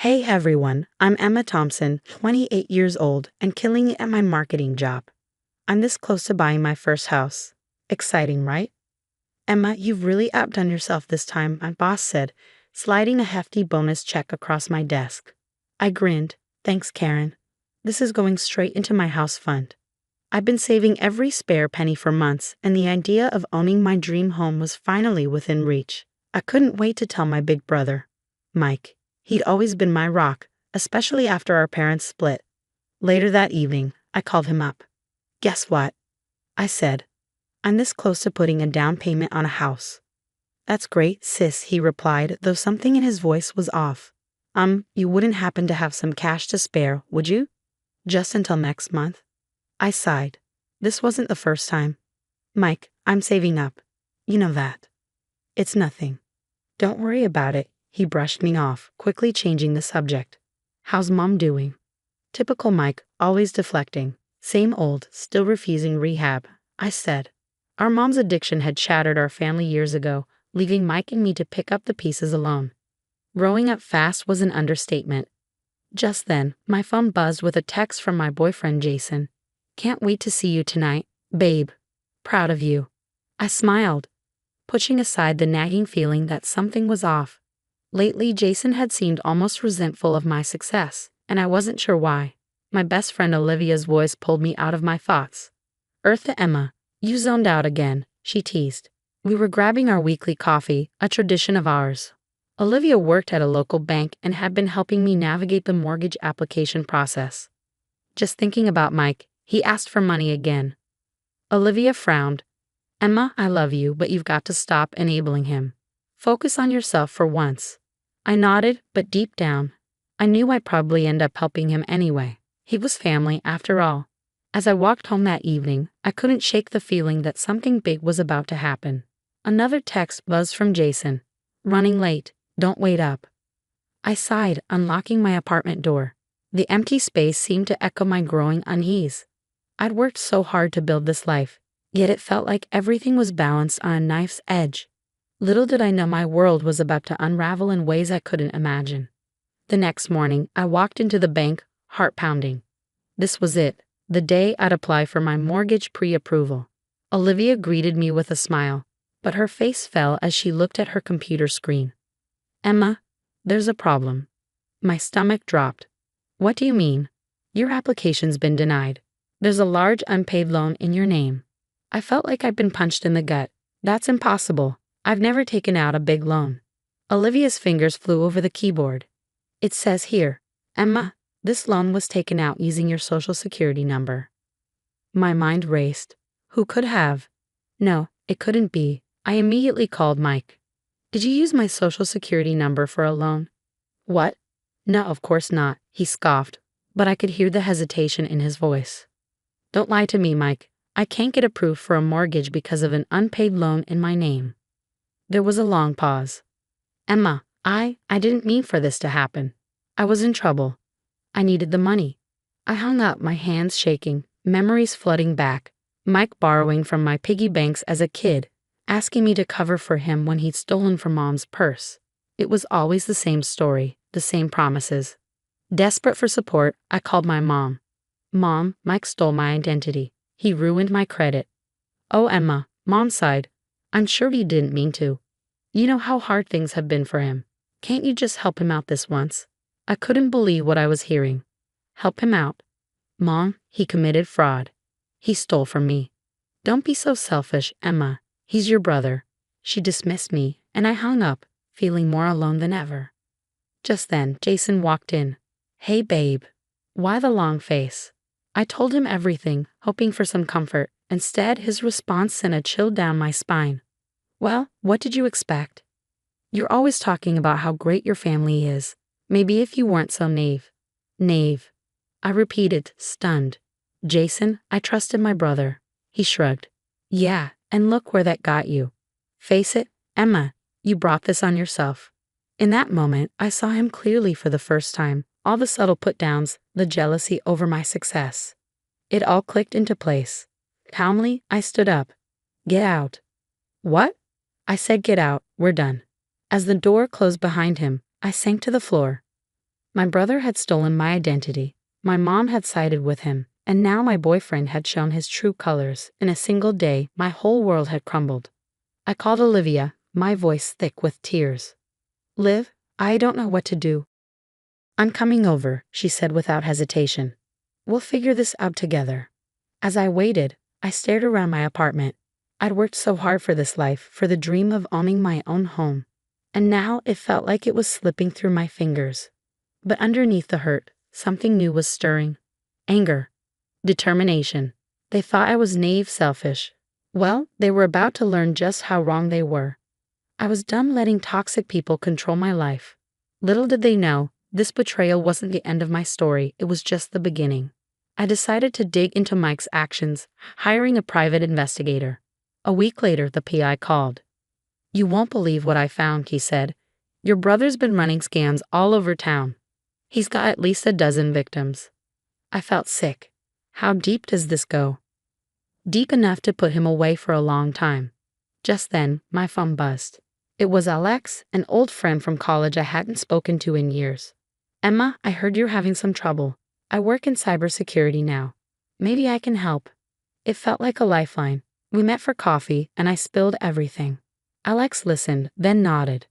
Hey everyone, I'm Emma Thompson, 28 years old, and killing it at my marketing job. I'm this close to buying my first house. Exciting, right? Emma, you've really outdone yourself this time, my boss said, sliding a hefty bonus check across my desk. I grinned. Thanks, Karen. This is going straight into my house fund. I've been saving every spare penny for months, and the idea of owning my dream home was finally within reach. I couldn't wait to tell my big brother, Mike. He'd always been my rock, especially after our parents split. Later that evening, I called him up. Guess what? I said. I'm this close to putting a down payment on a house. That's great, sis, he replied, though something in his voice was off. You wouldn't happen to have some cash to spare, would you? Just until next month? I sighed. This wasn't the first time. Mike, I'm saving up. You know that. It's nothing. Don't worry about it. He brushed me off, quickly changing the subject. How's Mom doing? Typical Mike, always deflecting. Same old, still refusing rehab. I said. Our mom's addiction had shattered our family years ago, leaving Mike and me to pick up the pieces alone. Growing up fast was an understatement. Just then, my phone buzzed with a text from my boyfriend Jason. Can't wait to see you tonight, babe. Proud of you. I smiled, pushing aside the nagging feeling that something was off. Lately, Jason had seemed almost resentful of my success, and I wasn't sure why. My best friend Olivia's voice pulled me out of my thoughts. Eartha Emma, you zoned out again, she teased. We were grabbing our weekly coffee, a tradition of ours. Olivia worked at a local bank and had been helping me navigate the mortgage application process. Just thinking about Mike, he asked for money again. Olivia frowned. Emma, I love you, but you've got to stop enabling him. Focus on yourself for once. I nodded, but deep down, I knew I'd probably end up helping him anyway. He was family, after all. As I walked home that evening, I couldn't shake the feeling that something big was about to happen. Another text buzzed from Jason. Running late, don't wait up. I sighed, unlocking my apartment door. The empty space seemed to echo my growing unease. I'd worked so hard to build this life, yet it felt like everything was balanced on a knife's edge. Little did I know my world was about to unravel in ways I couldn't imagine. The next morning, I walked into the bank, heart pounding. This was it, the day I'd apply for my mortgage pre-approval. Olivia greeted me with a smile, but her face fell as she looked at her computer screen. Emma, there's a problem. My stomach dropped. What do you mean? Your application's been denied. There's a large unpaid loan in your name. I felt like I'd been punched in the gut. That's impossible. I've never taken out a big loan. Olivia's fingers flew over the keyboard. It says here, Emma, this loan was taken out using your social security number. My mind raced. Who could have? No, it couldn't be. I immediately called Mike. Did you use my social security number for a loan? What? No, of course not, he scoffed, but I could hear the hesitation in his voice. Don't lie to me, Mike. I can't get approved for a mortgage because of an unpaid loan in my name. There was a long pause. Emma, I didn't mean for this to happen. I was in trouble. I needed the money. I hung up, my hands shaking, memories flooding back. Mike borrowing from my piggy banks as a kid, asking me to cover for him when he'd stolen from Mom's purse. It was always the same story, the same promises. Desperate for support, I called my mom. Mom, Mike stole my identity. He ruined my credit. Oh, Emma, Mom sighed. I'm sure he didn't mean to. You know how hard things have been for him. Can't you just help him out this once? I couldn't believe what I was hearing. Help him out? Mom, he committed fraud. He stole from me. Don't be so selfish, Emma. He's your brother. She dismissed me, and I hung up, feeling more alone than ever. Just then, Jason walked in. Hey, babe. Why the long face? I told him everything, hoping for some comfort. Instead, his response sent a chill down my spine. Well, what did you expect? You're always talking about how great your family is. Maybe if you weren't so naive. Naive. I repeated, stunned. Jason, I trusted my brother. He shrugged. Yeah, and look where that got you. Face it, Emma, you brought this on yourself. In that moment, I saw him clearly for the first time, all the subtle put-downs, the jealousy over my success. It all clicked into place. Calmly, I stood up. Get out. What? I said get out, we're done. As the door closed behind him, I sank to the floor. My brother had stolen my identity, my mom had sided with him, and now my boyfriend had shown his true colors. In a single day, my whole world had crumbled. I called Olivia, my voice thick with tears. "Liv, I don't know what to do." "I'm coming over," she said without hesitation. "We'll figure this out together." As I waited, I stared around my apartment. I'd worked so hard for this life, for the dream of owning my own home. And now it felt like it was slipping through my fingers. But underneath the hurt, something new was stirring. Anger. Determination. They thought I was naive, selfish. Well, they were about to learn just how wrong they were. I was done letting toxic people control my life. Little did they know, this betrayal wasn't the end of my story, it was just the beginning. I decided to dig into Mike's actions, hiring a private investigator. A week later, the PI called. "You won't believe what I found," he said. "Your brother's been running scams all over town. He's got at least a dozen victims." I felt sick. How deep does this go? Deep enough to put him away for a long time. Just then, my phone buzzed. It was Alex, an old friend from college I hadn't spoken to in years. "Emma, I heard you're having some trouble. I work in cybersecurity now. Maybe I can help." It felt like a lifeline. We met for coffee, and I spilled everything. Alex listened, then nodded.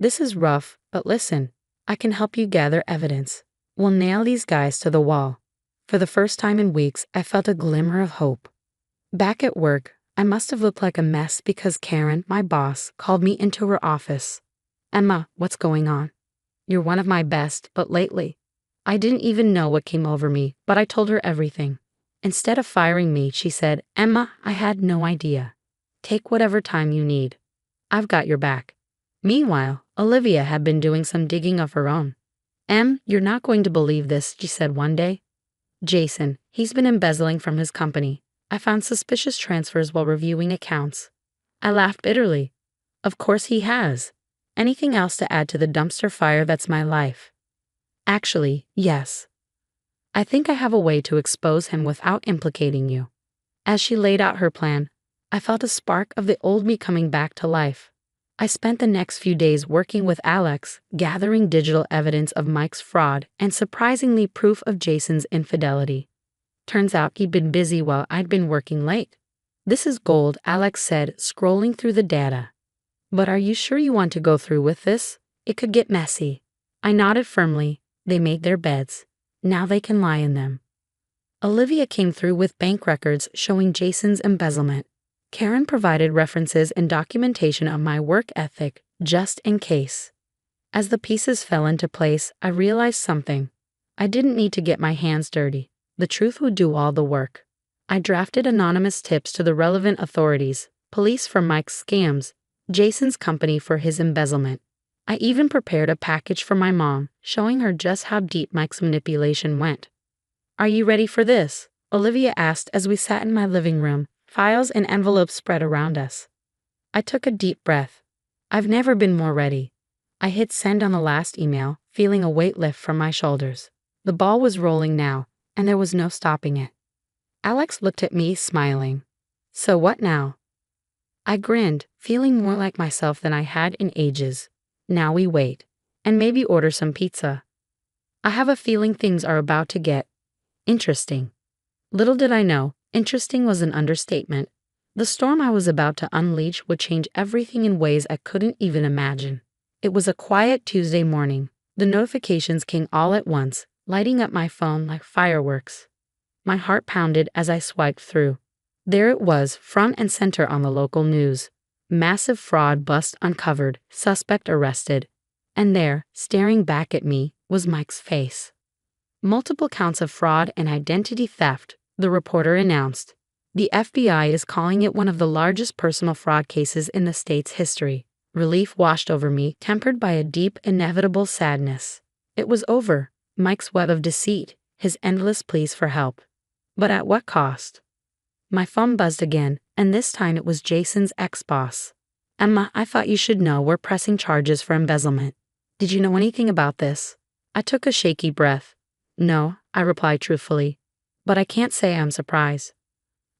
"This is rough, but listen, I can help you gather evidence. We'll nail these guys to the wall." For the first time in weeks, I felt a glimmer of hope. Back at work, I must have looked like a mess because Karen, my boss, called me into her office. "Emma, what's going on? You're one of my best, but lately." I didn't even know what came over me, but I told her everything. Instead of firing me, she said, "Emma, I had no idea. Take whatever time you need. I've got your back." Meanwhile, Olivia had been doing some digging of her own. You're not going to believe this," she said one day. "Jason, he's been embezzling from his company. I found suspicious transfers while reviewing accounts." I laughed bitterly. Of course he has. Anything else to add to the dumpster fire that's my life? Actually, yes. I think I have a way to expose him without implicating you. As she laid out her plan, I felt a spark of the old me coming back to life. I spent the next few days working with Alex, gathering digital evidence of Mike's fraud and surprisingly proof of Jason's infidelity. Turns out he'd been busy while I'd been working late. "This is gold," Alex said, scrolling through the data. "But are you sure you want to go through with this? It could get messy." I nodded firmly. They made their beds. Now they can lie in them. Olivia came through with bank records showing Jason's embezzlement. Karen provided references and documentation of my work ethic, just in case. As the pieces fell into place, I realized something. I didn't need to get my hands dirty. The truth would do all the work. I drafted anonymous tips to the relevant authorities, police for Mike's scams, Jason's company for his embezzlement. I even prepared a package for my mom, showing her just how deep Mike's manipulation went. "Are you ready for this?" Olivia asked as we sat in my living room, files and envelopes spread around us. I took a deep breath. I've never been more ready. I hit send on the last email, feeling a weight lift from my shoulders. The ball was rolling now, and there was no stopping it. Alex looked at me, smiling. "So what now?" I grinned, feeling more like myself than I had in ages. "Now we wait, and maybe order some pizza. I have a feeling things are about to get interesting." Little did I know, interesting was an understatement. The storm I was about to unleash would change everything in ways I couldn't even imagine. It was a quiet Tuesday morning. The notifications came all at once, lighting up my phone like fireworks. My heart pounded as I swiped through. There it was, front and center on the local news. Massive fraud bust uncovered, suspect arrested. And there, staring back at me, was Mike's face. "Multiple counts of fraud and identity theft," the reporter announced. "The FBI is calling it one of the largest personal fraud cases in the state's history." Relief washed over me, tempered by a deep, inevitable sadness. It was over. Mike's web of deceit, his endless pleas for help. But at what cost? My phone buzzed again, and this time it was Jason's ex-boss. "Emma, I thought you should know we're pressing charges for embezzlement. Did you know anything about this?" I took a shaky breath. "No," I replied truthfully. "But I can't say I'm surprised."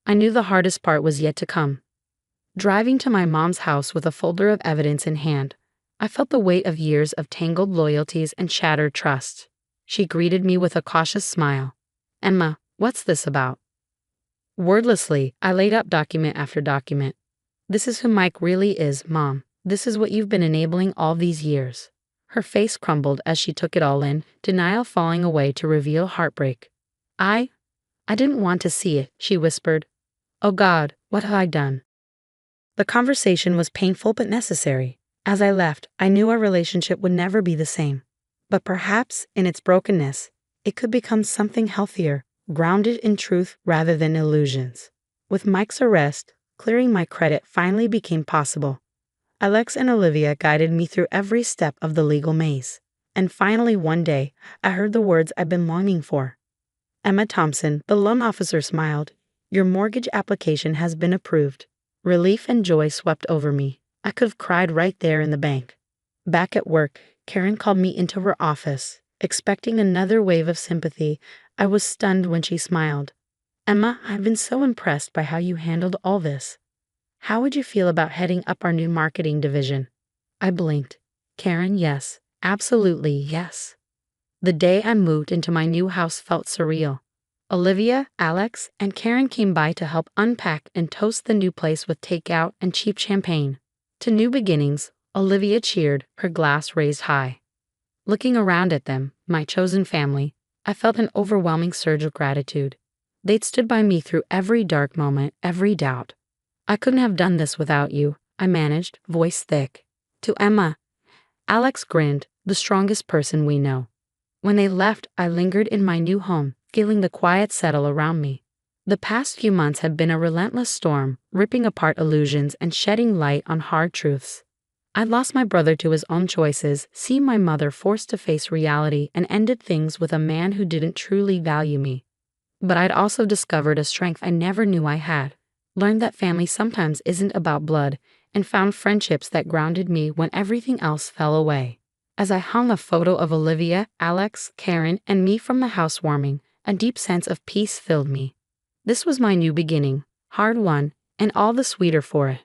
I knew the hardest part was yet to come. Driving to my mom's house with a folder of evidence in hand, I felt the weight of years of tangled loyalties and shattered trust. She greeted me with a cautious smile. Emma, what's this about? Wordlessly, I laid out document after document. This is who Mike really is, Mom. This is what you've been enabling all these years. Her face crumbled as she took it all in, denial falling away to reveal heartbreak. I didn't want to see it, she whispered. Oh God, what have I done? The conversation was painful but necessary. As I left, I knew our relationship would never be the same. But perhaps, in its brokenness, it could become something healthier, grounded in truth rather than illusions. With Mike's arrest, clearing my credit finally became possible. Alex and Olivia guided me through every step of the legal maze. And finally one day, I heard the words I've been longing for. Emma Thompson, the loan officer, smiled. Your mortgage application has been approved. Relief and joy swept over me. I could have cried right there in the bank. Back at work, Karen called me into her office. Expecting another wave of sympathy, I was stunned when she smiled. Emma, I've been so impressed by how you handled all this. How would you feel about heading up our new marketing division? I blinked. Karen, yes. Absolutely, yes. The day I moved into my new house felt surreal. Olivia, Alex, and Karen came by to help unpack and toast the new place with takeout and cheap champagne. To new beginnings, Olivia cheered, her glass raised high. Looking around at them, my chosen family, I felt an overwhelming surge of gratitude. They'd stood by me through every dark moment, every doubt. I couldn't have done this without you, I managed, voice thick. To Emma, Alex grinned, the strongest person we know. When they left, I lingered in my new home, feeling the quiet settle around me. The past few months had been a relentless storm, ripping apart illusions and shedding light on hard truths. I'd lost my brother to his own choices, seen my mother forced to face reality, and ended things with a man who didn't truly value me. But I'd also discovered a strength I never knew I had, learned that family sometimes isn't about blood, and found friendships that grounded me when everything else fell away. As I hung a photo of Olivia, Alex, Karen, and me from the housewarming, a deep sense of peace filled me. This was my new beginning, hard-won, and all the sweeter for it.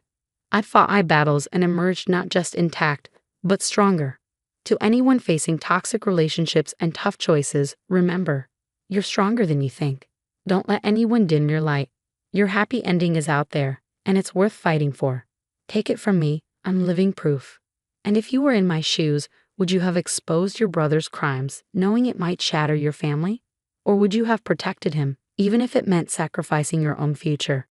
I'd fought my battles and emerged not just intact, but stronger. To anyone facing toxic relationships and tough choices, remember, you're stronger than you think. Don't let anyone dim your light. Your happy ending is out there, and it's worth fighting for. Take it from me, I'm living proof. And if you were in my shoes, would you have exposed your brother's crimes, knowing it might shatter your family? Or would you have protected him, even if it meant sacrificing your own future?